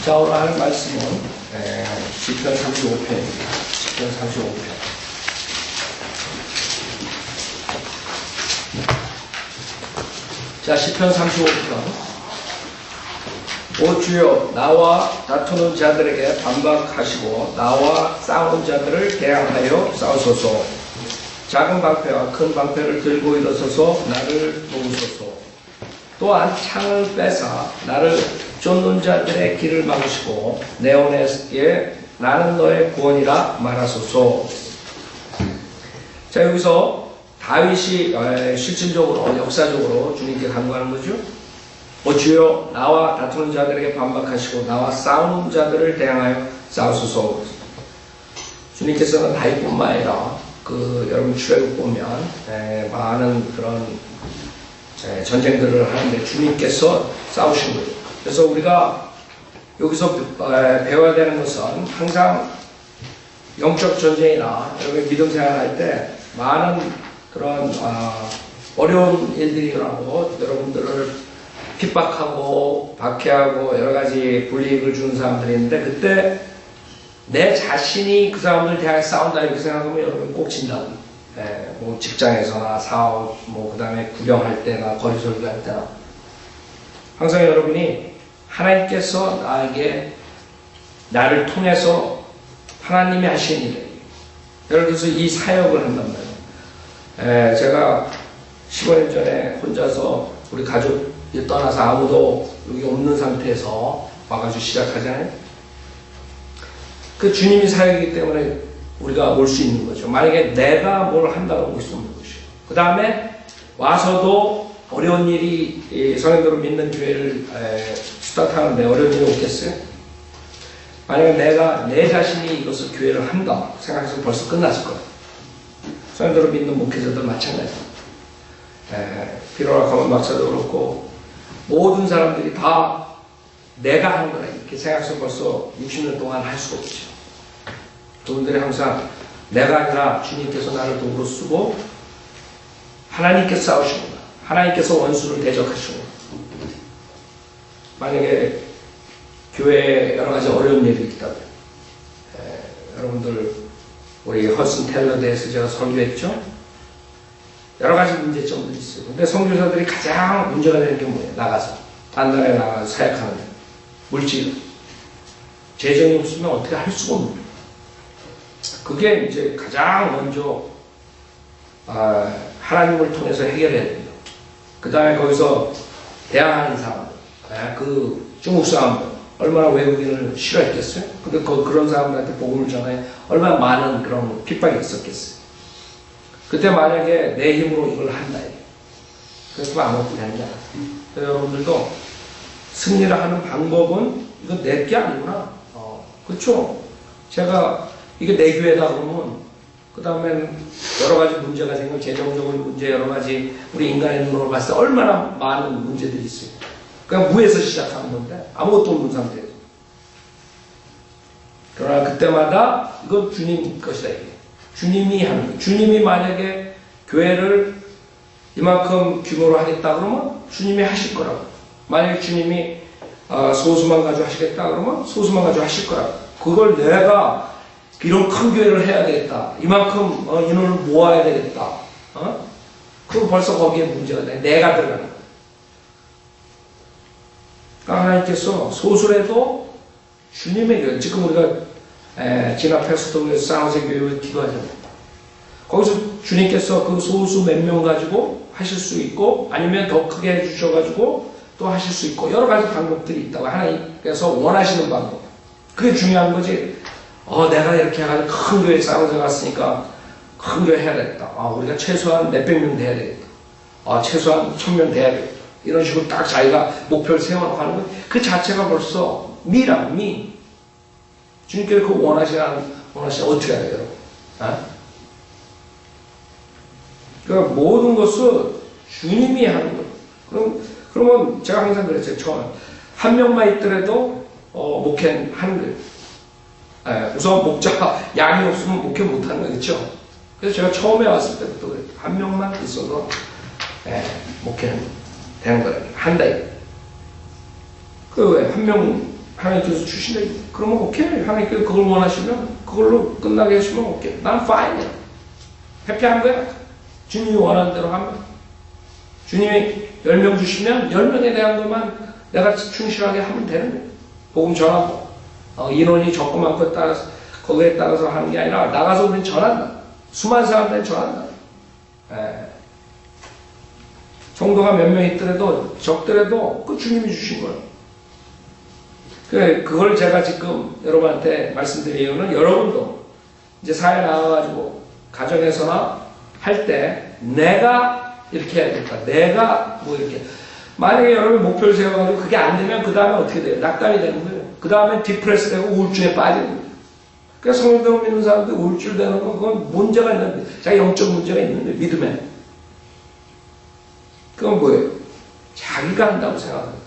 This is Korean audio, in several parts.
자, 오늘 하는 말씀은 시편 35편입니다. 시편 35편. 자, 시편 35편. 오 주여, 나와 다투는 자들에게 반박하시고 나와 싸우는 자들을 대항하여 싸우소서. 작은 방패와 큰 방패를 들고 일어서서 나를 도우소서. 또한 창을 빼사 나를 쫓는 자들의 길을 막으시고 내 온에게 나는 너의 구원이라 말하소서. 자, 여기서 다윗이 실질적으로 역사적으로 주님께 간구하는 거죠. 오 주여, 나와 다투는 자들에게 반박하시고 나와 싸우는 자들을 대항하여 싸우소서. 주님께서는 다윗뿐만 아니라 여러분 출애굽 보면 많은 그런 전쟁들을 하는데 주님께서 싸우신 거예요. 그래서 우리가 여기서 배워야 되는 것은 항상 영적 전쟁이나 여러분 믿음 생활할 때 많은 그런 어려운 일들이 일어나고 여러분들을 핍박하고 박해하고 여러 가지 불이익을 주는 사람들이 있는데 그때 내 자신이 그 사람들 대하여 싸운다 이렇게 생각하면 여러분 꼭 진다고. 뭐 직장에서나 사업, 그 다음에 구경할 때나 거리설교 할 때나 항상 여러분이 하나님께서 나를 통해서 하나님이 하신 일이에요. 그래서 이 사역을 한단 말이에요. 제가 15년 전에 혼자서 우리 가족이 떠나서 아무도 여기 없는 상태에서 와가지고 시작하잖아요. 그 주님이 사역이기 때문에 우리가 올 수 있는 거죠. 만약에 내가 뭘 한다고 올 수 없는 것이죠. 그 다음에 와서도 어려운 일이 성인들을 믿는 교회를 스타트하는데 어려운 일이 없겠어요? 만약에 내가 내 자신이 이것을 교회를 한다 생각해서 벌써 끝났을 거예요. 성인들을 믿는 목회자들 마찬가지입니다. 피로라 가만 막사도 그렇고 모든 사람들이 다 내가 하는 거라 이렇게 생각해서 벌써 60년 동안 할 수가 없죠. 그분들이 항상 내가 아니라 주님께서 나를 도구로 쓰고 하나님께서 싸우시는구나. 하나님께서 원수를 대적하시는구나. 만약에 교회에 여러 가지 어려운 일이 있다면 여러분들 우리 허슨 텔러에 대해서 제가 설교했죠. 여러 가지 문제점들이 있어요. 근데 선교사들이 가장 문제가 되는 게 뭐예요? 나가서 딴 나라에 나가서 사역하는데 물질 재정이 없으면 어떻게 할 수가 없는 거예요. 그게 이제 가장 먼저 하나님을 통해서 해결해야 됩니다. 그 다음에 거기서 대항하는 사람들, 그 중국 사람들 얼마나 외국인을 싫어했겠어요? 근데 그런 사람들한테 복음을 전해 얼마나 많은 그런 핍박이 있었겠어요? 그때 만약에 내 힘으로 이걸 한다 그래서 아무것도 되는 게 아니에요. 여러분들도 승리를 하는 방법은 이건 내 게 아니구나. 그렇죠? 제가 이게 내 교회다 그러면 그 다음엔 여러 가지 문제가 생기고 재정적인 문제 여러 가지 우리 인간의 눈으로 봤을 때 얼마나 많은 문제들이 있어요. 그냥 무에서 시작하는 건데 아무것도 없는 상태에서. 그러나 그때마다 이건 주님 것이다 이게. 주님이 하는 거예요. 주님이 만약에 교회를 이만큼 규모로 하겠다 그러면 주님이 하실 거라고. 만약에 주님이 소수만 가지고 하시겠다 그러면 소수만 가지고 하실 거라고. 그걸 내가 이런 큰 교회를 해야 되겠다. 이만큼 인원을 모아야 되겠다. 그럼 벌써 거기에 문제가 돼. 내가 들어가는 거야. 그러니까 하나님께서 소수라도 주님의 교회, 지금 우리가 진압 패스토에 사우세 교회에 기도하잖아요. 거기서 주님께서 그 소수 몇 명 가지고 하실 수 있고 아니면 더 크게 해주셔가지고 또 하실 수 있고 여러 가지 방법들이 있다고 하나님께서 원하시는 방법. 그게 중요한 거지. 내가 이렇게 해가지고 큰 교회에 싸워서 갔으니까 큰 교회 해야 되겠다. 우리가 최소한 몇백 명 돼야 되겠다. 최소한 1000명 돼야 되겠다. 이런 식으로 딱 자기가 목표를 세워놓고 하는 것, 그 자체가 벌써 미. 주님께서 그 원하시면 어떻게 해야 돼요, 여러분? 그러니까 모든 것은 주님이 하는 거예요. 그러면 제가 항상 그랬어요. 처음에. 한 명만 있더라도 목회는 하는 거예요. 우선 목자, 양이 없으면 목회 못하는 거겠죠. 그래서 제가 처음에 왔을 때부터 그랬어요. 한 명만 있어도 목회는 되는 거예요. 한다. 그 왜 한 하나님께서 주신다. 그러면 오케이. 하나님께서 그걸 원하시면 그걸로 끝나게 하시면 오케이. 난 fine. 해피한 거야. 주님이 원하는 대로 하면. 주님이 10명 주시면 10명에 대한 것만 내가 충실하게 하면 되는 거야. 복음 전하고 인원이 적고 많고에 따라서 거기에 따라서 하는 게 아니라 나가서 우리는 전한다. 수많은 사람들이 전한다. 정도가 몇 명 있더라도 적더라도 그 주님이 주신 거예요. 그걸 제가 지금 여러분한테 말씀드린 이유는 여러분도 이제 사회 나와가지고 가정에서나 할 때 내가 이렇게 해야 될까? 내가 뭐 이렇게 만약에 여러분 목표를 세워가지고 그게 안 되면 그 다음에 어떻게 돼요? 낙담이 되는 거예요. 그 다음에 디프레스 되고 우울증에 빠지는 거예요. 그래서 성령을 믿는 사람들 우울증 되는 건 그건 문제가 있는데 자기 영적 문제가 있는데 믿음에 그건 뭐예요? 자기가 한다고 생각합니다.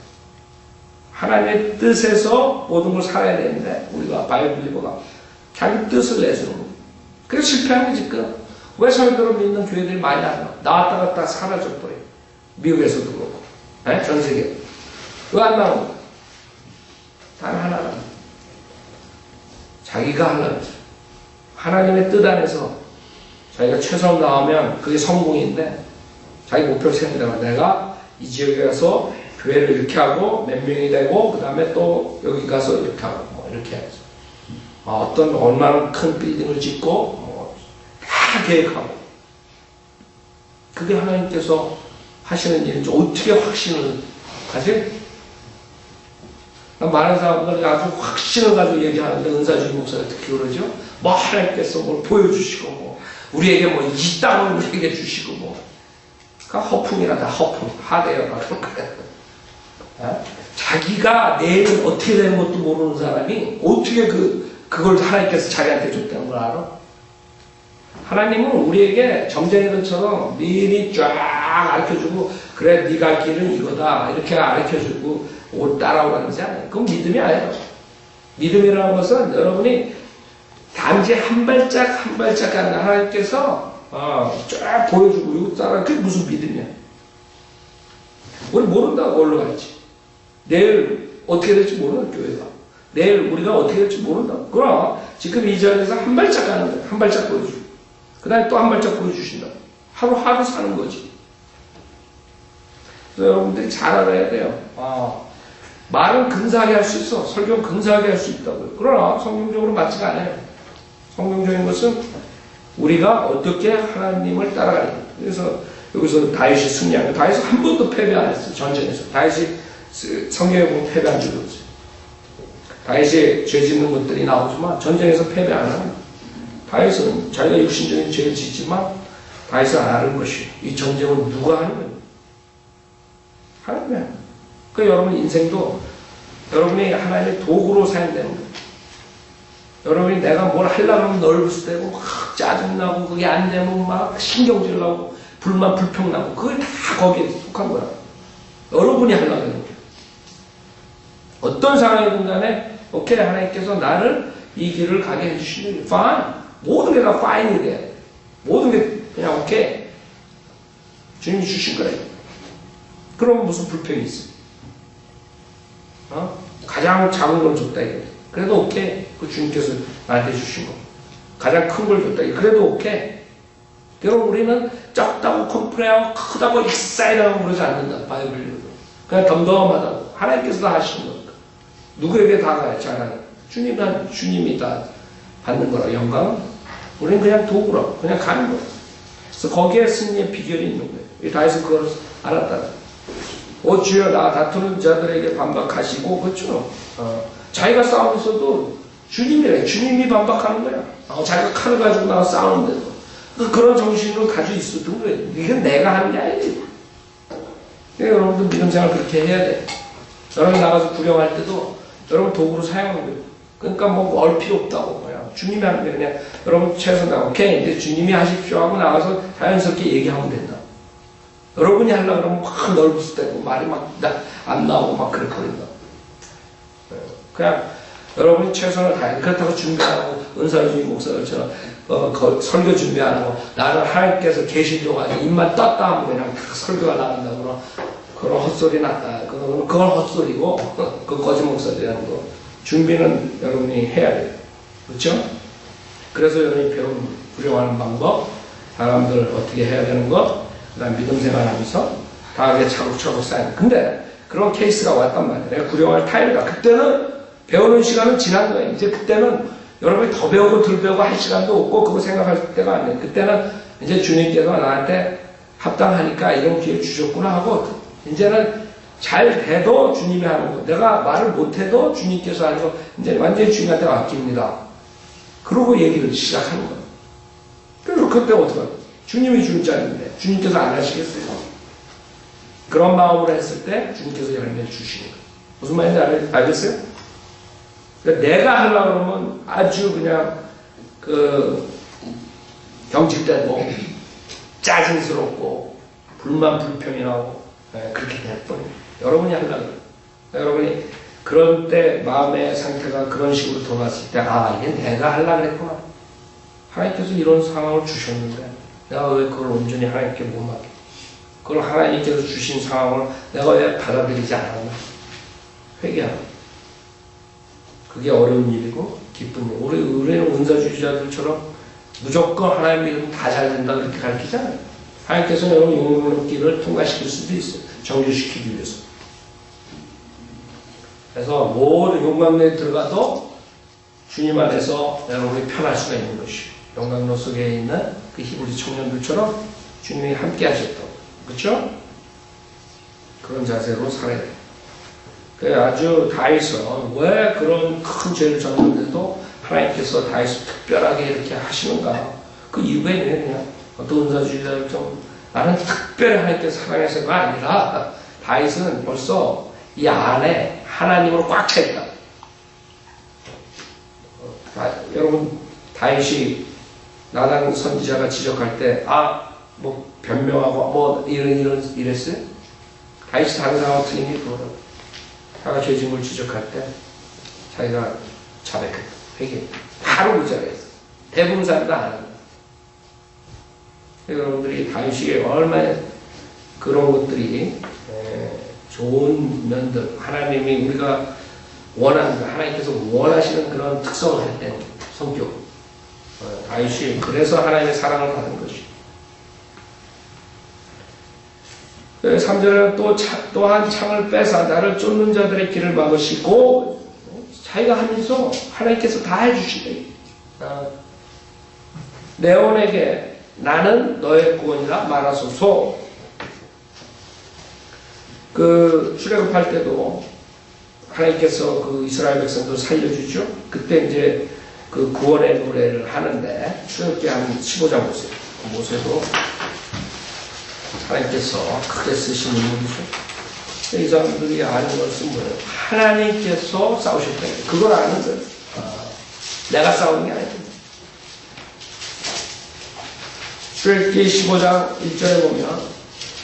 하나님의 뜻에서 모든 걸 살아야 되는데 우리가 바이블리버가 자기 뜻을 내주는 거예요. 그래서 실패하는 게 지금 왜 성도를 믿는 교회들이 많이 안 나와? 나왔다 갔다 사라져버려요. 미국에서도 그렇고 전 세계 왜 안 나오는 거예요? 단 하나는 자기가 하려는 거죠. 하나님의 뜻 안에서 자기가 최선을 다하면 그게 성공인데 자기 목표를 세운다면 내가 이 지역에 가서 교회를 이렇게 하고 몇 명이 되고 그 다음에 또 여기 가서 이렇게 하고 뭐 이렇게 해서 어떤 얼마나 큰 빌딩을 짓고 다 계획하고 그게 하나님께서 하시는 일인지 어떻게 확신을 가지? 많은 사람들이 아주 확신을 가지고 얘기하는데 은사주의 목사가 특히 그러죠. 뭐 하나님께서 뭘 보여주시고 뭐 우리에게 뭐 이 땅을 우리에게 주시고 뭐 그러니까 허풍이라 다 허풍 하대여라 그럴 거예요. 자기가 내일은 어떻게 되는 것도 모르는 사람이 어떻게 그걸 하나님께서 자기한테 줬다는 걸 알아? 하나님은 우리에게 점쟁이들처럼 미리 쫙 가르쳐주고 그래 네가 길은 이거다 이렇게 가르쳐주고 옷 따라오라는 것이 아니에요. 그건 믿음이 아니에요. 믿음이라는 것은 여러분이 단지 한 발짝 한 발짝 간다. 하나님께서 쫙 보여주고 이거 따라 그게 무슨 믿음이야? 우리 모른다고 올라 갈지 내일 어떻게 될지 모르는 교회가 내일 우리가 어떻게 될지 모른다. 그럼 지금 이 자리에서 한 발짝 가는 거야. 한 발짝 보여주고 그 다음에 또 한 발짝 보여주신다. 하루하루 사는 거지. 그래서 여러분들이 잘 알아야 돼요. 말은 근사하게 할 수 있어. 설교는 근사하게 할 수 있다고요. 그러나 성경적으로 맞지가 않아요. 성경적인 것은 우리가 어떻게 하나님을 따라가는 거예요. 그래서 여기서 다윗이 승리한 거예요. 다윗은 한 번도 패배 안 했어요. 전쟁에서. 다윗이 성경에 보면 패배한 적이 없어요. 다윗이 죄 짓는 것들이 나오지만 전쟁에서 패배 안 하는 거예요. 다윗은 자기가 육신적인 죄를 짓지만 다윗은 아는 것이 이 전쟁은 누가 하는 거예요? 하나님이야. 그러니까 여러분 인생도 여러분이 하나님의 도구로 사용되는 거예요. 여러분이 내가 뭘 하려고 하면 널브스되고 막 짜증나고 그게 안 되면 막 신경질 나고 불만 불평 나고 그게 다 거기에 속한 거야. 여러분이 하려고 하는 거예요. 어떤 상황이든 간에 오케이 하나님께서 나를 이 길을 가게 해주시는 fine. 모든 게 다 fine이 돼. 모든 게 그냥 오케이. 주님이 주신 거래. 그럼 무슨 불평이 있어? 가장 작은 걸 줬다 이게. 그래도 오케이. 그 주님께서 나한테 주신 거. 가장 큰 걸 줬다. 그래도 오케이. 여러분 우리는 적다고 컴플레인하고 크다고 익사이드하고 그러지 않는다. 바이블리도. 그냥 덤덤하다고. 하나님께서 다 하시는 거니까. 누구에게 다 가요? 잘하는. 주님이 다 받는 거라. 영광은. 우리는 그냥 도구라. 그냥 가는 거야. 그래서 거기에 승리의 비결이 있는 거예요. 이 다윗은 그걸 알았다. 오 주여 나 다투는 자들에게 반박하시고 그렇죠. 자기가 싸우면서도 주님이래. 주님이 반박하는 거야. 자기가 칼을 가지고 나와 싸우는데도 그런 정신을 가지고 있었던 거예요. 이건 내가 하는 게 아니지. 그러니까 여러분도 믿음 생활 그렇게 해야 돼. 여러분 나가서 구경할 때도 여러분 도구로 사용하는 거예요. 그러니까 뭐 얼 필요 없다고 그냥 주님이 하는 게 그냥 여러분 최선 다하고 오케이 이제 주님이 하십시오 하고 나가서 자연스럽게 얘기하면 된다. 여러분이 하려고 그러면 막 넓을 때고 말이 막 안 나오고 막 그렇거든요. 그냥 여러분이 최선을 다해. 그렇다고 준비하고 은사주의 목사들처럼 설교 준비 안 하고 나는 하나님께서 계시려고 하니 입만 떴다 하면 그냥 설교가 나간다. 그런 헛소리 났다. 그건 그건 헛소리고, 그 거짓 목사들이라는 거. 준비는 여러분이 해야 돼요. 그렇죠? 그래서 여러분이 배운 구령하는 방법, 사람들 어떻게 해야 되는 거, 그 다음 믿음 생활하면서 다음에 차곡차곡 쌓이는. 근데 그런 케이스가 왔단 말이에요. 내가 구령할 타임이다. 그때는 배우는 시간은 지난 거예요. 이제 그때는 여러분이 더 배우고 덜 배우고 할 시간도 없고 그거 생각할 때가 아니에요. 그때는 이제 주님께서 나한테 합당하니까 이런 기회를 주셨구나 하고 이제는 잘 돼도 주님이 하는 거, 내가 말을 못해도 주님께서 하는 거 이제 완전히 주님한테 맡깁니다. 그러고 얘기를 시작하는 거예요. 그래서 그때 어떻게 할까요? 주님이 주는 자인데 주님께서 안 하시겠어요? 그런 마음으로 했을 때 주님께서 열매를 주시는 거예요. 무슨 말인지 알겠어요? 그러니까 내가 하려고 그러면 아주 그냥 경직되고 짜증스럽고 불만 불평이 나오고 그렇게 돼버려요. 여러분이 하려고 그래요. 여러분이 그런 때 마음의 상태가 그런 식으로 돌아왔을 때 이게 내가 하려고 그랬구나. 하나님께서 이런 상황을 주셨는데 내가 왜 그걸 온전히 하나님께 못 맡겨? 그걸 하나님께서 주신 상황을 내가 왜 받아들이지 않았나? 회개하라. 그게 어려운 일이고 기쁜 일. 우리는 은사주의자들처럼 무조건 하나님 믿으면 다 잘 된다 그렇게 가르치잖아요. 하나님께서는 여러분 용맹의 길을 통과시킬 수도 있어요. 정죄시키기 위해서. 그래서 모든 용광로에 들어가도 주님 안에서 여러분이 편할 수가 있는 것이요. 용광로 속에 있는 그 히브리 청년들처럼 주님이 함께 하셨다고. 그렇죠? 그런 자세로 살아야 돼요. 아주 다윗은 왜 그런 큰 죄를 졌는데도 하나님께서 다윗을 특별하게 이렇게 하시는가? 그 이유가 있네. 그냥 어떤 은사주의자들 좀 나는 특별히 하나님께서 사랑해서가 아니라 다윗은 벌써 이 안에 하나님으로 꽉 차 있다. 여러분 다윗이 나단 선지자가 지적할 때 뭐 변명하고 뭐 이랬어요? 다윗이 다른 사람하고 틀린 게 그거라고. 자가 죄짐을 지적할 때 자기가 자백했다. 회개했다. 바로 그 자리에서. 대부분 사람도 안 합니다. 여러분들이 다윗이 얼마나 그런 것들이 좋은 면들, 하나님이 우리가 원하는, 하나님께서 원하시는 그런 특성을 할 때, 성격. 다윗이 그래서 하나님의 사랑을 받은 것이. 3절에는 또한 창을 빼사 나를 쫓는 자들의 길을 막으시고, 자기가 하면서 하나님께서 다 해주시네. 네온에게 나는 너의 구원이라 말하소서. 출애굽할 때도 하나님께서 그 이스라엘 백성들 살려주죠. 그때 이제 그 구원의 노래를 하는데 출애굽기 한 15장 보세요. 모세도 하나님께서 크게 쓰신 인물이죠. 이 사람들이 아는 것은 뭐예요? 하나님께서 싸우셨다. 그걸 아는 거예요. 내가 싸우는 게 아니에요. 출애굽기 15장 1절에 보면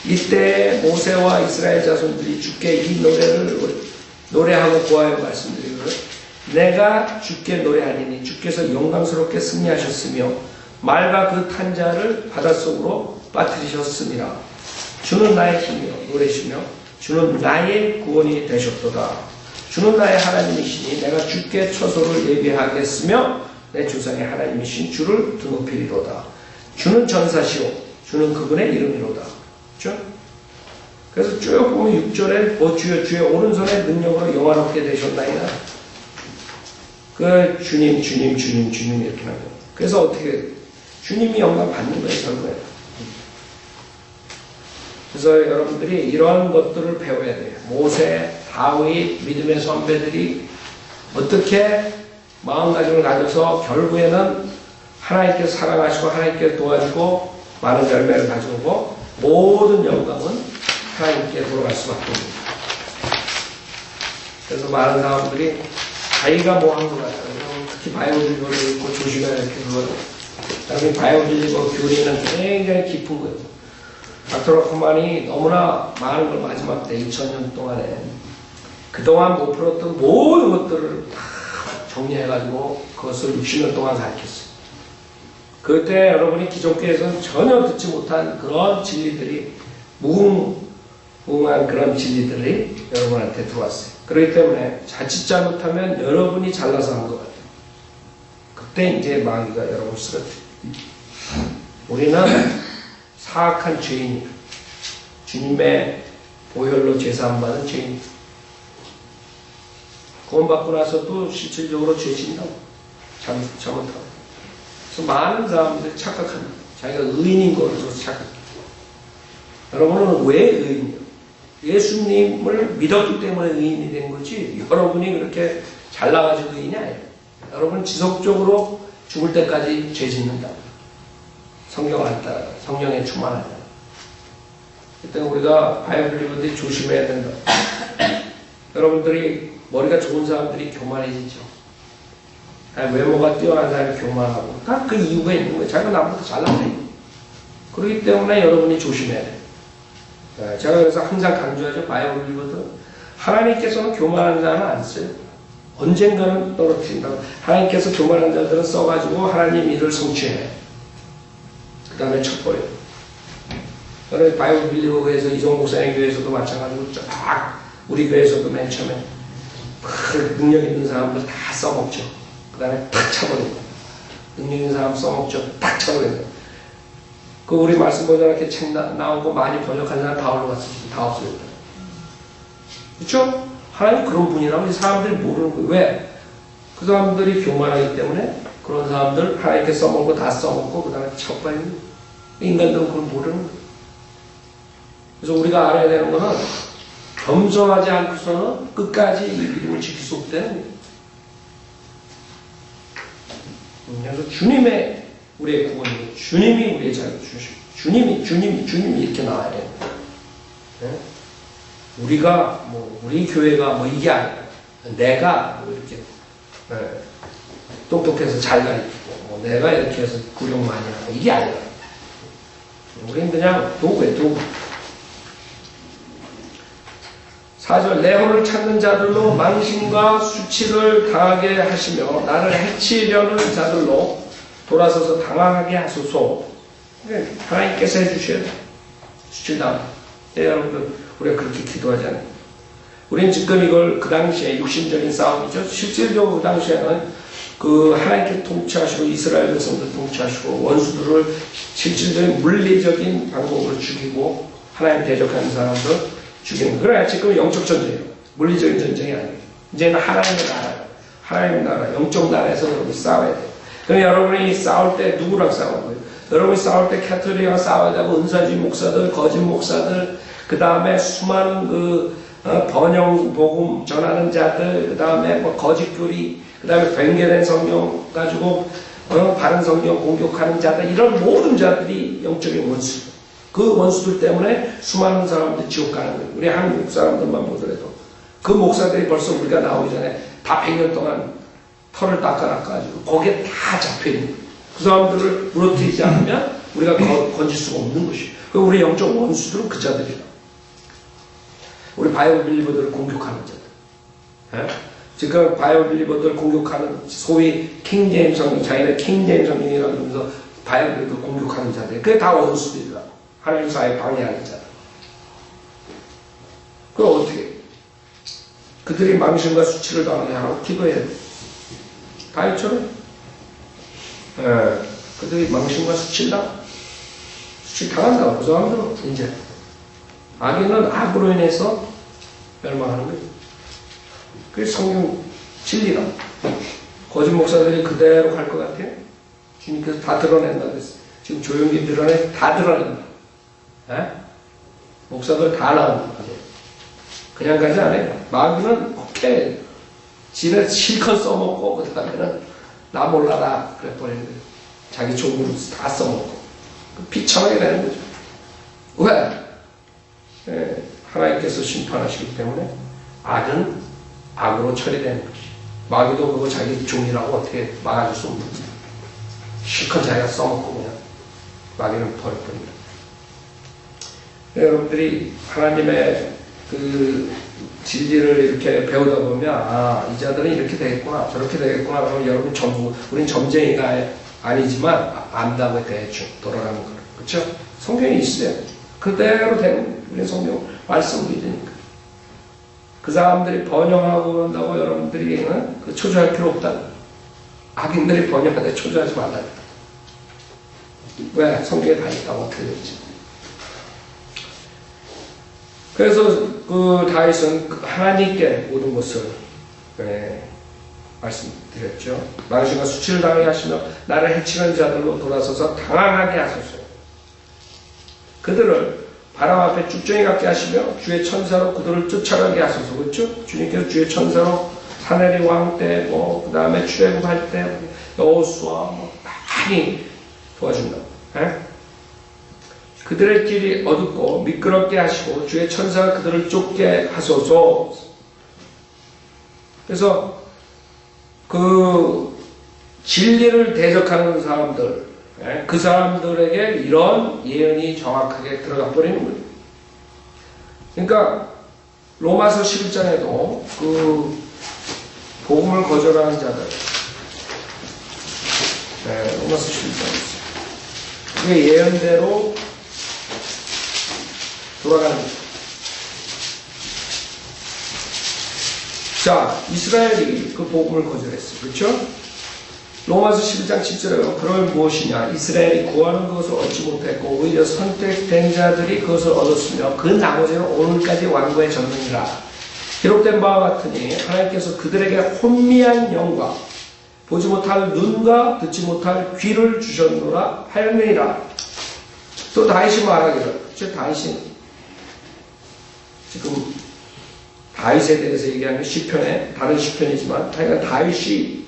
이때 모세와 이스라엘 자손들이 주께 이 노래를 노래하고 구하여 말씀드리기를 내가 주께 노래하리니 주께서 영광스럽게 승리하셨으며 말과 그 탄자를 바닷속으로 빠뜨리셨습니다. 주는 나의 힘이요 노래시며 주는 나의 구원이 되셨도다. 주는 나의 하나님이시니 내가 주께 처소를 예비하겠으며 내 조상의 하나님이신 주를 드높이리로다. 주는 전사시오 주는 그분의 이름이로다. 그렇죠? 그래서 쭉 보면 6절에 주여 주의 오른손의 능력으로 영화롭게 되셨나이다. 그 주님 이렇게 나와요. 그래서 어떻게 주님이 영광 받는 거예요, 결국에. 그래서 여러분들이 이런 것들을 배워야 돼요. 모세, 다윗, 믿음의 선배들이 어떻게 마음가짐을 가져서 결국에는 하나님께서 사랑하시고 하나님께서 도와주고 많은 열매를 가져오고 모든 영광은 하나님께 돌아갈 수밖에 없습니다. 그래서 많은 사람들이 자기가 뭐 한 것 같아요. 특히 바이오주의를 읽고 조심해야 할 그거는. 여러분 바이오주의고 교리는 굉장히 깊은 거예요. 닥터 로크만이 너무나 많은 걸 마지막 때 2000년 동안에 그동안 못 풀었던 모든 것들을 다 정리해가지고 그것을 60년 동안 가르쳤어요. 그때 여러분이 기존교회에서는 전혀 듣지 못한 그런 진리들이 웅한 그런 진리들이 여러분한테 들어왔어요. 그렇기 때문에 자칫 잘못하면 여러분이 잘나서 한 것 같아요. 그때 이제 마귀가 여러분 쓰러져요. 우리는 사악한 죄인이에요. 주님의 보혈로 제사함받은 죄인이에요. 구원받고 나서도 실질적으로 죄진다고 잘못하고. 그래서 많은 사람들이 착각합니다. 자기가 의인인 걸로 착각해요. 여러분은 왜 의인이에요? 예수님을 믿었기 때문에 의인이 된 거지 여러분이 그렇게 잘나가지고 의인이 아니에요. 여러분은 지속적으로 죽을 때까지 죄 짓는다. 성경 안 따라 성령에 충만하다. 그때 우리가 바이블리버들이 조심해야 된다. 여러분들이 머리가 좋은 사람들이 교만해지죠. 외모가 뛰어난 사람이 교만하고 다 그 이유가 있는 거예요. 자기가 나보다 잘나가요. 그렇기 때문에 여러분이 조심해야 돼요. 제가 그래서 항상 강조하죠. 바이블리버들 하나님께서는 교만한 자는 안 써요. 언젠가는 떨어뜨린다고. 하나님께서 교만한 자들은 써가지고 하나님 일을 성취해요. 그 다음에 쳐버려요. 저는 바이블리버 교회에서 이종 목사님 교회에서도 마찬가지고 쫙 우리 교회에서도 맨 처음에 능력 있는 사람들 다 써먹죠. 그 다음에 탁 쳐버립니다. 능력 있는 사람 써먹죠. 탁 쳐버립니다. 그 우리 말씀 보자 이렇게 책 나오고 많이 번역한 사람 다 올라갔습니다. 다 없어졌다. 그렇죠? 하나님 그런 분이라고 이 사람들이 모르는 거예요. 왜? 그 사람들이 교만하기 때문에 그런 사람들 하나님께 써먹고 다 써먹고 그 다음에 척발입니다. 인간들은 그걸 모르는 거예요. 그래서 우리가 알아야 되는 거는 겸손하지 않고서는 끝까지 이 믿음을 지킬 수 없다는 거예요. 그래서 주님의 우리의 구원이에요. 주님이 우리의 자유를 주시고 주님이 이렇게 나와야 돼요. 네? 우리가 우리 교회가 이게 아니라 내가 이렇게 똑똑해서 잘 가르치고 내가 이렇게 해서 구령 많이 하고 이게 아니라 우리는 그냥 도구예요. 도구. 4절 내 혼을 찾는 자들로 망신과 수치를 당하게 하시며 나를 해치려는 자들로 돌아서서 당황하게 하소서. 하나님께서 해주셔야 돼요. 수치당. 네, 여러분들 우리가 그렇게 기도하잖아요. 우리는 지금 이걸 그 당시에 육신적인 싸움이죠. 실질적으로 그 당시에는 그 하나님께 통치하시고 이스라엘 백성들 통치하시고 원수들을 실질적인 물리적인 방법으로 죽이고 하나님 대적하는 사람들 죽이는 거예요. 그래 지금 영적 전쟁이에요. 물리적인 전쟁이 아니에요. 이제는 하나님의 나라, 하나님의 나라, 영적 나라에서 여러분이 싸워야 돼요. 그럼 여러분이 싸울 때 누구랑 싸우는 거예요? 여러분이 싸울 때 캐톨릭이랑 싸워야 되고 은사주의 목사들, 거짓 목사들, 그 다음에 수많은 번영 복음 전하는 자들, 그 다음에 거짓 교리, 그 다음에 변개된 성경 가지고 바른 성경 공격하는 자들, 이런 모든 자들이 영적인 원수. 그 원수들 때문에 수많은 사람들이 지옥 가는 거예요. 우리 한국 사람들만 보더라도 그 목사들이 벌써 우리가 나오기 전에 다 100년 동안 털을 닦아놔가지고 거기에 다 잡혀있는 거예요. 그 사람들을 무너뜨리지 않으면 우리가 건질 수가 없는 것이에요. 우리 영적 원수들은 그 자들이다. 우리 바이오빌리버들을 공격하는 자들. 지금 바이오빌리버들을 공격하는 소위 킹제임 성경, 자기네 킹제임 성경이라고 하면서 바이오빌리버들 공격하는 자들. 그게 다 원수들이다. 하나님 사회 방해하는 자들. 그럼 어떻게? 그들이 망신과 수치를 당하게 하라고 기도해야 돼. 다윗처럼. 그들이 망신과 수치를 당한다고. 그 사람들은 이제 악인은 악으로 인해서 멸망하는 거예요. 그게 성경 진리라. 거짓 목사들이 그대로 갈 것 같아요. 주님께서 다 드러낸다 그랬어요. 지금 조용히 다 드러낸다. 목사들 다 나온다. 그냥 가지 않아요. 마귀는 오케이. 지는 실컷 써먹고 그 다음에는 나 몰라라 그래 버리는 거예요. 자기 종으로 다 써먹고 비참하게 되는 거죠. 왜? 하나님께서 심판하시기 때문에 악은 악으로 처리되는 것이. 마귀도 그거 자기 종이라고 어떻게 막아줄 수 없는 거예요. 실컷 자기가 써먹고 그냥 마귀는 버려버립니다. 여러분들이 하나님의 그 진리를 이렇게 배우다 보면 이 자들은 이렇게 되겠구나 저렇게 되겠구나 그러면 여러분 전부 우린 점쟁이가 아니지만 안다고 대충 돌아가는 거예요. 그렇죠? 성경이 있어요. 그대로 되는 우리 성경 말씀 믿으니까. 그 사람들이 번영하고 그런다고 여러분들이 그 초조할 필요 없다. 악인들이 번영하는데 초조하지 말라. 왜? 성경에 다 있다고 어떻게 되지? 그래서 그 다윗은 하나님께 모든 것을 말씀드렸죠. 당신과 수치를 당하게 하시며 나를 해치는 자들로 돌아서서 당황하게 하소서. 그들을 바람 앞에 쭉정이 같게 하시며 주의 천사로 그들을 쫓아가게 하소서. 그렇죠? 주님께서 주의 천사로 사내리 왕 때, 그 다음에 출애굽할 때 여호수아 많이 도와준다고. 그들의 길이 어둡고 미끄럽게 하시고 주의 천사가 그들을 쫓게 하소서. 그래서 그 진리를 대적하는 사람들, 그 사람들에게 이런 예언이 정확하게 들어가 버리는 거예요. 그러니까 로마서 11장에도 그 복음을 거절하는 자들, 로마서 11장에 그게 예언대로 돌아가는 거죠. 자, 이스라엘이 그 복음을 거절했어요. 그렇죠? 로마서 11장 7절에 그럴 무엇이냐? 이스라엘이 구하는 것을 얻지 못했고 오히려 선택된 자들이 그것을 얻었으며 그 나머지는 오늘까지 완고해졌느니라. 기록된 바와 같으니 하나님께서 그들에게 혼미한 영과 보지 못할 눈과 듣지 못할 귀를 주셨노라 하였느니라. 또 다윗이 말하기를, 그렇죠? 다윗이 지금 다윗에 대해서 얘기하는 시편에 다른 시편이지만 다윗이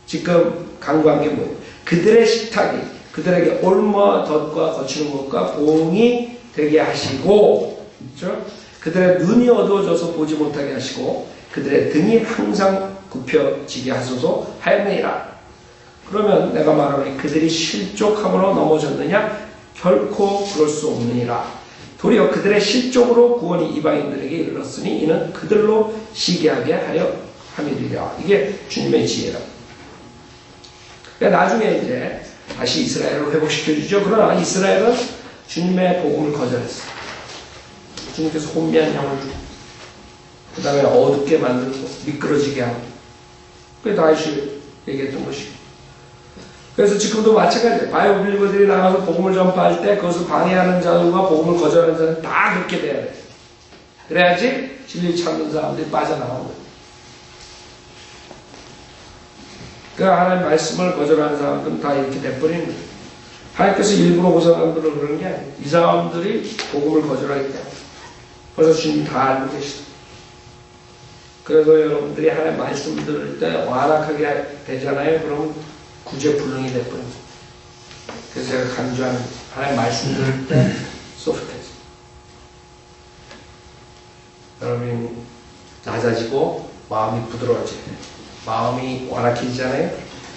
지금 강구한 게 뭐예요? 그들의 식탁이 그들에게 올무와 덫과 거치는 것과 보응이 되게 하시고, 그렇죠? 그들의 눈이 어두워져서 보지 못하게 하시고 그들의 등이 항상 굽혀지게 하소서 하였느니라. 그러면 내가 말하노니 그들이 실족함으로 넘어졌느냐? 결코 그럴 수 없느니라. 도리어 그들의 실족으로 구원이 이방인들에게 이르렀으니 이는 그들로 시기하게 하여 함이리라. 이게 주님의 지혜라. 그러니까 나중에 이제 다시 이스라엘을 회복시켜주죠. 그러나 이스라엘은 주님의 복음을 거절했어요. 주님께서 혼미한 영을 주고 그 다음에 어둡게 만들고 미끄러지게 하고 그게 다윗이 얘기했던 것이고, 그래서 지금도 마찬가지예요. 바이오 빌리버들이 나가서 복음을 전파할 때 그것을 방해하는 자들과 복음을 거절하는 자는 다 그렇게 돼야 돼. 그래야지 진리를 찾는 사람들이 빠져나가는 거예요. 그러니까 하나님 말씀을 거절하는 사람들은 다 이렇게 돼버리는 거예요. 하나님께서 일부러 그 사람들을 그러는 게 아니에요. 이 사람들이 복음을 거절하기 때문에. 그래서 주님 다 알고 계시다. 그래서 여러분들이 하나님 말씀 들을 때 완악하게 되잖아요. 그러면 구제불능이 돼버립니다. 그래서 제가 강조하는 하나님 말씀 들을 때 소프트해져. 여러분이 낮아지고 마음이 부드러워져요. 마음이 완악해지잖아요.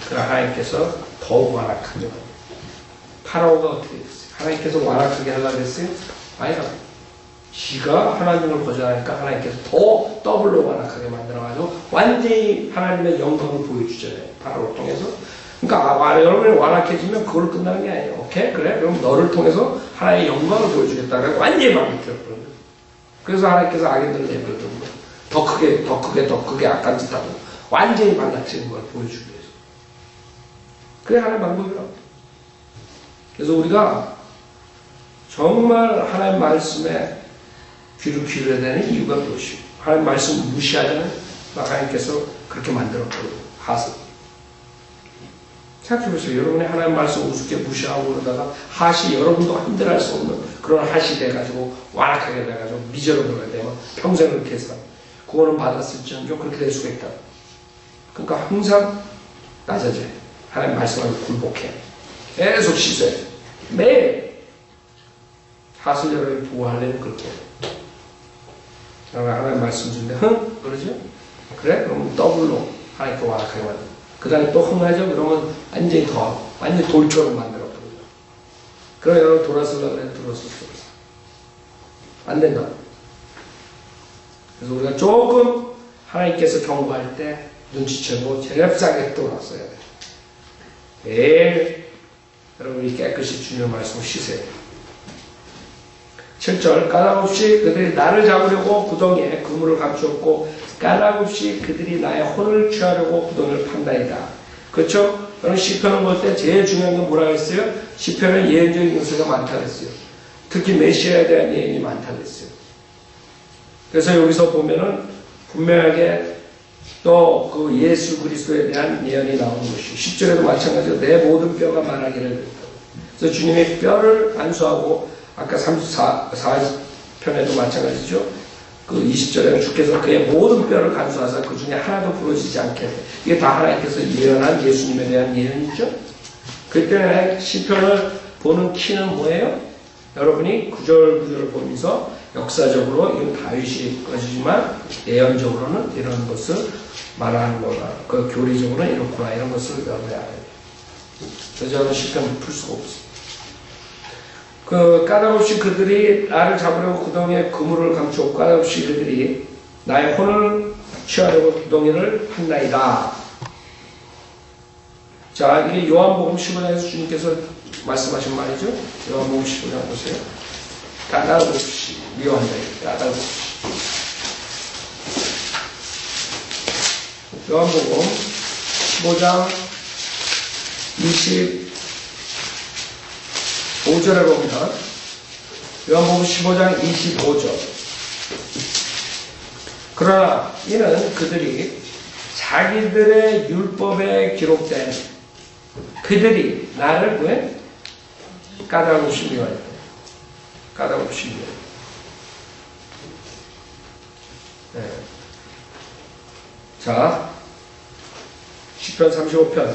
그럼 하나님께서 더욱 완악하게 만들어요. 파라오가 어떻게 됐어요? 하나님께서 완악하게 하려고 했어요? 아니라 지가 하나님을 거절하니까 하나님께서 더 더블로 완악하게 만들어가지고 완전히 하나님의 영광을 보여주잖아요. 파라오를 통해서. 그러니까 여러분이 완악해지면 그걸로 끝나는 게 아니에요. 오케이? 그래? 그럼 너를 통해서 하나님의 영광을 보여주겠다. 그래서 완전히 망가뜨려버린 거예요. 그래서 하나님께서 악인들을 내버려둔 거예요. 더 크게 악한 짓 하고 완전히 망가뜨리는 걸 보여주기 위해서. 그게 하나님의 방법이라고. 그래서 우리가 정말 하나님 말씀에 귀를 기울여야 되는 이유가 무엇이에요? 하나님 말씀을 무시하자면 하나님께서 그렇게 만들었거든요. 하스. 생각해보세요. 여러분이 하나님 말씀 우습게 무시하고 그러다가 하시 여러분도 힘들어할 수 없는 그런 하시 돼가지고 완악하게 돼가지고 미저러블하게 되면 평생 그렇게 해서 구원은 받았을지언정 그렇게 될 수가 있다. 그러니까 항상 낮아져요. 하나님 말씀을 굴복해. 계속 씻어요. 매일 하슬 여러분이 보호하려면 그렇게 해요. 하나님 말씀 주는데 흥? 그러죠? 그래? 그럼 더블로 하나님 또 완악하게 만들어. 그 다음에 또 흥하죠? 그러면 완전히 돌처럼 만들어버려요. 그럼 여러분 돌아서려고 그래? 돌아설 수 없어. 안 된다. 그래서 우리가 조금 하나님께서 경고할 때 눈치채고 제lep싸게 돌아서야 돼. 매일 여러분이 깨끗이 주님의 말씀을 씻어야 돼. 7절 까닭없이 그들이 나를 잡으려고 구덩이에 그물을 감추었고 까닭없이 그들이 나의 혼을 취하려고 구덩이를 판다이다. 그렇죠? 저는 시편을 볼 때 제일 중요한 건 뭐라고 했어요? 시편은 예언적인 요소가 많다고 했어요. 특히 메시아에 대한 예언이 많다고 했어요. 그래서 여기서 보면은 분명하게 또 그 예수 그리스도에 대한 예언이 나오는 것이 10절에도 마찬가지로 내 모든 뼈가 말하기를 그랬다고. 그래서 주님의 뼈를 안수하고 아까 34편에도 마찬가지죠. 그 20절에는 주께서 그의 모든 뼈를 간수하사 그 중에 하나도 부러지지 않게 해. 이게 다 하나님께서 예언한 예수님에 대한 예언이죠. 그때 시편을 보는 키는 뭐예요? 여러분이 구절구절 보면서 역사적으로 이건 다윗이 것이지만 예언적으로는 이런 것을 말하는 거다. 그 교리적으로는 이렇구나 이런 것을 여러분이 알아야 돼요. 그래서 저는 시편을 풀 수가 없어요. 그 까닭없이 그들이 나를 잡으려고 구덩이에 그물을 감추고 까닭없이 그들이 나의 혼을 취하려고 구덩이를 판나이다. 자, 이게 요한복음 15장에서 주님께서 말씀하신 말이죠. 요한복음 15장 보세요. 까닭없이 미워한다. 까닭없이. 요한복음 15장 25절에 보면 요한복음 15장 25절 그러나 이는 그들이 자기들의 율법에 기록된 그들이 나를 왜? 까닭없이 미워했다. 까닭없이 미워했다. 네. 자, 시편 35편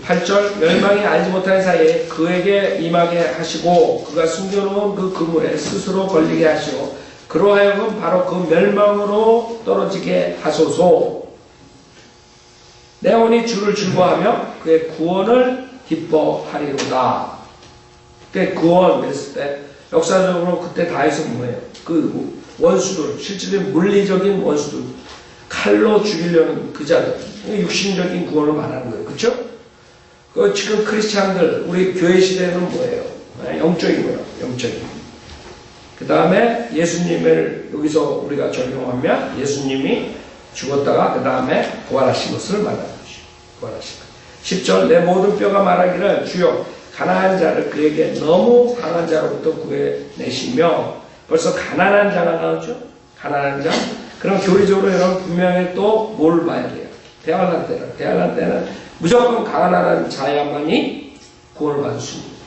8절 멸망이 알지 못하는 사이에 그에게 임하게 하시고 그가 숨겨놓은 그 그물에 스스로 걸리게 하시고 그로 하여금 바로 그 멸망으로 떨어지게 하소서. 내 혼이 주를 즐거워하며 그의 구원을 기뻐하리로다. 그때 구원 그랬을 때 역사적으로 그때 다윗은 뭐예요? 그 원수들, 실질적인 물리적인 원수들, 칼로 죽이려는 그 자들, 육신적인 구원을 말하는 거예요. 그렇죠? 그 지금 크리스찬들, 우리 교회 시대는 뭐예요? 영적인 거예요. 영적인. 그 다음에 예수님을 여기서 우리가 적용하면 예수님이 죽었다가 그 다음에 부활하신 것을 말하는 것이죠. 부활하신 것. 10절 내 모든 뼈가 말하기를 주여 가난한 자를 그에게 너무 강한 자로부터 구해내시며 벌써 가난한 자가 나오죠. 가난한 자. 그럼 교리적으로 여러분 분명히 또 뭘 봐야 돼요? 대환란 때는 무조건 가난한 자야만이 구원을 받을 수 있습니다.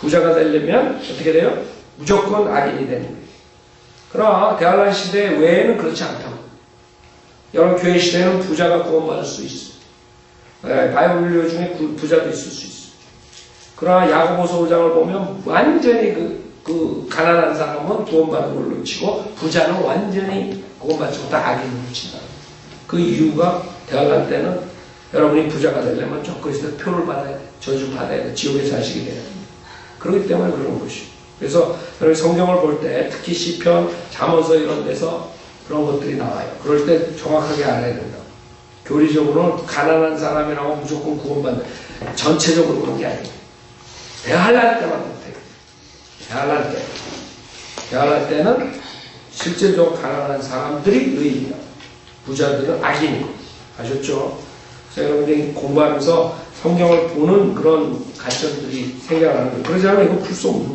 부자가 되려면 어떻게 돼요? 무조건 악인이 되는 거예요. 그러나 대환란 시대 외에는 그렇지 않다고. 여러분 교회 시대에는 부자가 구원받을 수 있어요. 바이블 중에 부자도 있을 수 있어요. 그러나 야고보서 5장을 보면 완전히 그 가난한 사람은 구원받는 걸로 치고 부자는 완전히 구원받지 못한 악인으로 친다. 그 이유가 대환란 때는 여러분이 부자가 되려면 조건에서 표를 받아야 돼. 저주 받아야 돼. 지옥의 자식이 돼야 돼. 그렇기 때문에 그런 것이. 그래서 여러분 성경을 볼 때 특히 시편, 잠언서 이런 데서 그런 것들이 나와요. 그럴 때 정확하게 알아야 된다. 교리적으로는 가난한 사람이라고 무조건 구원받는 전체적으로 그런 게 아니에요. 대환란 때만 못해요. 대환란 때. 대환란 때는 실제적으로 가난한 사람들이 의인이다. 부자들은 악인이고. 아셨죠? 그래서 여러분들이 공부하면서 성경을 보는 그런 관점들이 생겨나는 거예요. 그러지 않으면 이거 풀 수 없는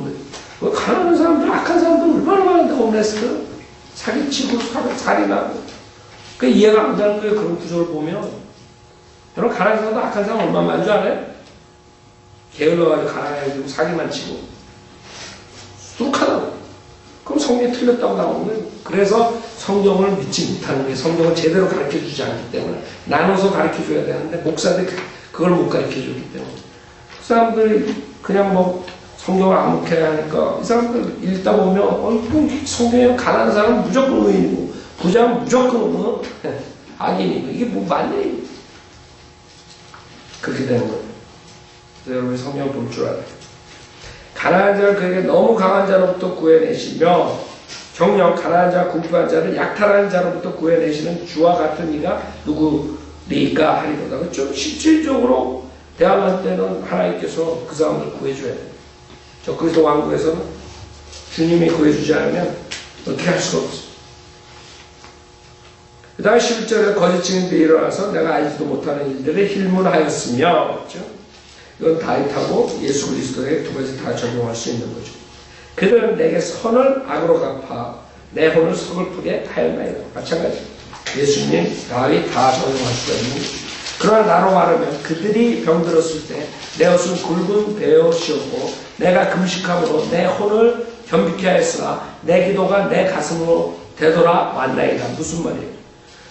거예요. 가난한 사람들, 악한 사람들 얼마나 많은데 홈레스들 사기치고 살인하고 그 이해가 안 되는 거예요. 그런 구조를 보면. 여러분 가난한 사람도 악한 사람 얼마나 많은 줄 알아요? 게을러가지고 가난해가지고 사기만 치고 쑥하다고. 그럼 성경이 틀렸다고 나오는 거예요. 그래서 성경을 믿지 못하는 거예요. 성경을 제대로 가르쳐주지 않기 때문에. 나눠서 가르쳐줘야 되는데 목사들이 그걸 못 가르쳐주기 때문에. 그 사람들이 그냥 뭐 성경을 암묵해야 하니까 이 사람들 읽다 보면 성경에 가난한 사람은 무조건 의인이고 부자는 무조건 뭐 악인이고 이게 뭐 맞냐 그렇게 되는 거예요. 그래서 여러분이 성경을 볼 줄 알아요. 가난한 자를 그에게 너무 강한 자로부터 구해내시며 정녕 가난한 자 궁핍한 자를 약탈하는 자로부터 구해내시는 주와 같은 이가 누구리까 하리로다. 좀 실질적으로 대환란 때는 하나님께서 그 사람을 구해줘야 돼요. 저 그리스도 왕국에서는 주님이 구해주지 않으면 어떻게 할 수가 없어. 그 다음에 11절에 거짓 증인들이 일어나서 내가 알지도 못하는 일들을 힐문하였으며, 그렇죠? 이건 다윗하고 예수 그리스도의 두 가지 다 적용할 수 있는 거죠. 그들은 내게 선을 악으로 갚아 내 혼을 서글프게 하였나이다. 마찬가지. 예수님, 다윗 다 적용할 수가 있는 거죠. 그러나 나로 말하면 그들이 병들었을 때 내 옷은 굵은 베옷이었고 내가 금식함으로 내 혼을 겸비케 하였으나 내 기도가 내 가슴으로 되돌아왔나이다. 무슨 말이에요?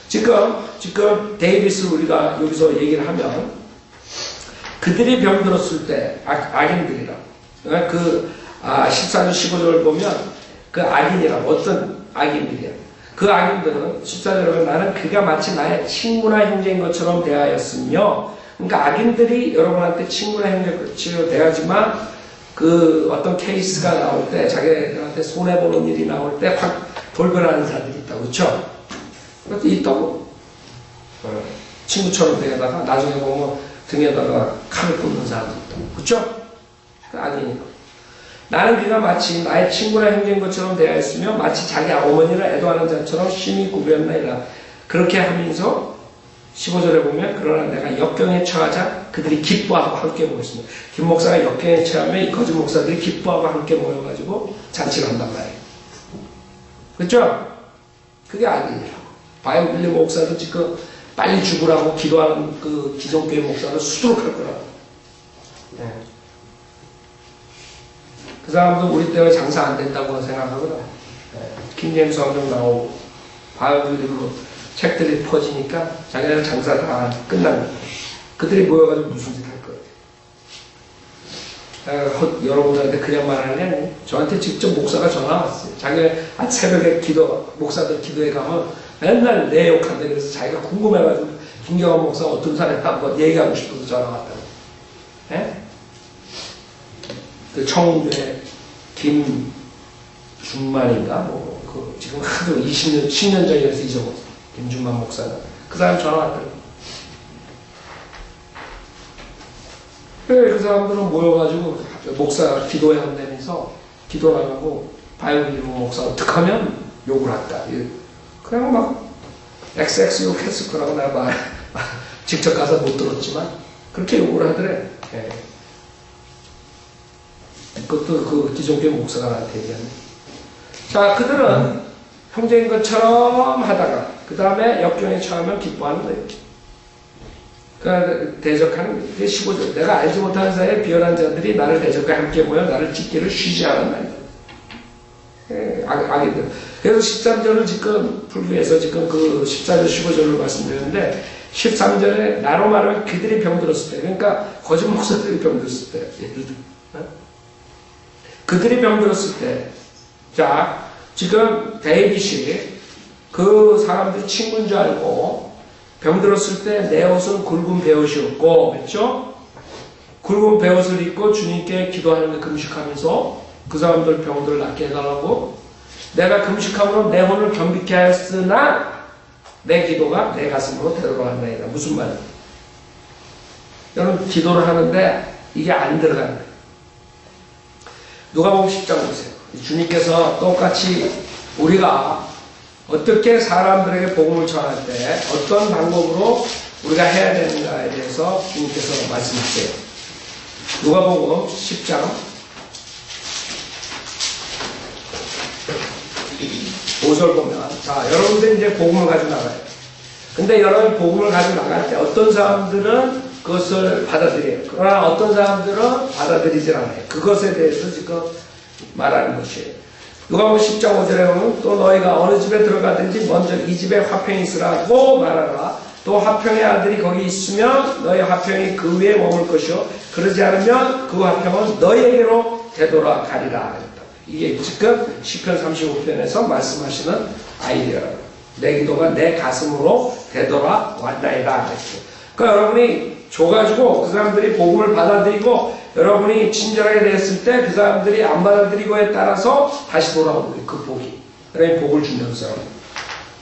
지금 데이비스 우리가 여기서 얘기를 하면 그들이 병들었을 때 악인들이라. 그러니까 14절 15절을 보면 그 악인이라 어떤 악인들이야. 그 악인들은 14절에 나는 그가 마치 나의 친구나 형제인 것처럼 대하였으며, 그러니까 악인들이 여러분한테 친구나 형제처럼 대하지만 그 어떤 케이스가 나올 때 자기들한테 손해보는 일이 나올 때 확 돌변하는 사람들이 있다고. 그렇죠? 그것도 있다고. 친구처럼 대하다가 나중에 보면 등에다가 칼을 꽂는 사람도 있다고. 그렇죠? 그 악인이고. 나는 그가 마치 나의 친구나 형제인 것처럼 대하였으며 마치 자기 어머니를 애도하는 자처럼 심히 구별나이다. 그렇게 하면서 15절에 보면 그러나 내가 역경에 처하자 그들이 기뻐하고 함께 모였습니다. 김 목사가 역경에 처하면 이 거짓 목사들이 기뻐하고 함께 모여가지고 잔치를 한단 말이에요. 그렇죠? 그게 악인이라고. 바이오 빌리 목사도 지금 빨리 죽으라고 기도하는 그 기존교회 목사를 수두룩할 거라고. 네. 그 사람도 우리 때문에 장사 안 된다고 생각하거든. 킹제임스 성경 나오고 바이블로 책들이 퍼지니까 자기네들 장사 다 끝난 거야. 그들이 모여가지고 무슨 짓 할 거야. 여러분들한테 그냥 말하는 게 아니에요. 저한테 직접 목사가 전화 왔어요. 자기 새벽에 목사들 기도에 가면 맨날 내 욕한다. 그래서 자기가 궁금해가지고 김경환 목사 어떤 사람이다 한번 얘기하고 싶어서 전화 왔다고. 예? 그 청주에 김준만인가 지금 하도 10년 전이라서 잊어먹었어. 김준만 목사가 그 사람 전화 왔더라고. 그 사람들은 모여가지고 목사 기도회 한다면서 기도 나가고 바이올린 목사 어떡하면 욕을 할까. 그냥 막 XX 욕했을 거라고 내가 직접 가서 못 들었지만 그렇게 욕을 하더래. 예. 그것도 그 기존교회 목사가 나한테 얘기하네. 자, 그들은 형제인 것처럼 하다가 그 다음에 역경에 처하면 기뻐하는 거예요. 그러니까 대적하는 게 15절. 내가 알지 못하는 사이에 비열한 자들이 나를 대적하여 함께 모여 나를 찢기를 쉬지 않았나이다. 예, 악인들. 그래서 13절을 지금 불교에서 지금 그 14절 15절로 말씀드렸는데 13절에 나로 말하면 그들이 병들었을 때, 그러니까 거짓 목사들이 병들었을 때, 예를 들어 그들이 병들었을 때, 자, 지금 데이빗이 그 사람들이 친구인 줄 알고 병들었을 때 내 옷은 굵은 베옷이었고, 그렇죠? 굵은 베옷을 입고 주님께 기도하는데 금식하면서 그 사람들 병들을 낫게 해달라고 내가 금식함으로 내 혼을 겸비케 하였으나 내 기도가 내 가슴으로 되돌아간다이다. 무슨 말이야? 여러분 기도를 하는데 이게 안 들어가는 거예요. 누가복음 10장 보세요. 주님께서 똑같이 우리가 어떻게 사람들에게 복음을 전할 때 어떤 방법으로 우리가 해야 되는가에 대해서 주님께서 말씀하세요. 누가복음 10장 5절 보면, 자, 여러분들 이제 복음을 가지고 나가요. 근데 여러분 복음을 가지고 나갈 때 어떤 사람들은 그것을 받아들여요. 그러나 어떤 사람들은 받아들이질 않아요. 그것에 대해서 지금 말하는 것이에요. 누가복음 10장 5절에 보면 또 너희가 어느 집에 들어가든지 먼저 이 집에 화평이 있으라고 말하라. 또 화평의 아들이 거기 있으면 너희 화평이 그 위에 머물 것이요 그러지 않으면 그 화평은 너희에게로 되돌아가리라. 이게 지금 시편 35편에서 말씀하시는 아이디어라고. 내 기도가 내 가슴으로 되돌아왔나이다. 그러니까 여러분이 줘가지고 그 사람들이 복음을 받아들이고 여러분이 친절하게 됐을 때 그 사람들이 안 받아들이고에 따라서 다시 돌아오는 거예요. 그 복이. 그러니 복을 주는 사람.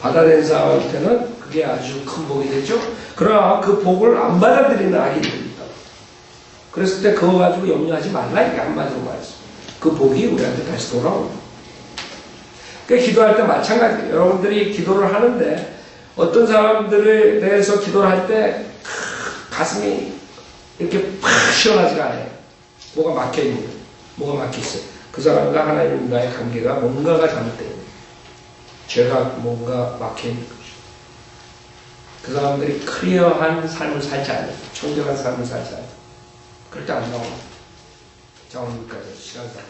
받아들인 사람한테는 그게 아주 큰 복이 되죠. 그러나 그 복을 안 받아들이는 아이들이 있다. 그랬을 때 그거 가지고 염려하지 말라. 이게 한마디로 말했습니다. 그 복이 우리한테 다시 돌아옵니다. 그러니까 기도할 때 마찬가지예요. 여러분들이 기도를 하는데 어떤 사람들에 대해서 기도를 할 때 가슴이 이렇게 팍 시원하지가 않아요. 뭐가 막혀있는 거예요. 뭐가 막혀있어요. 그 사람과 하나님과의 관계가 뭔가가 잘못되어 있는 거예요. 죄가 뭔가 막혀있는 거죠. 그 사람들이 클리어한 삶을 살지 않아요. 청정한 삶을 살지 않아요. 그럴 때 안 나옵니다. 자, 오늘까지 시간 다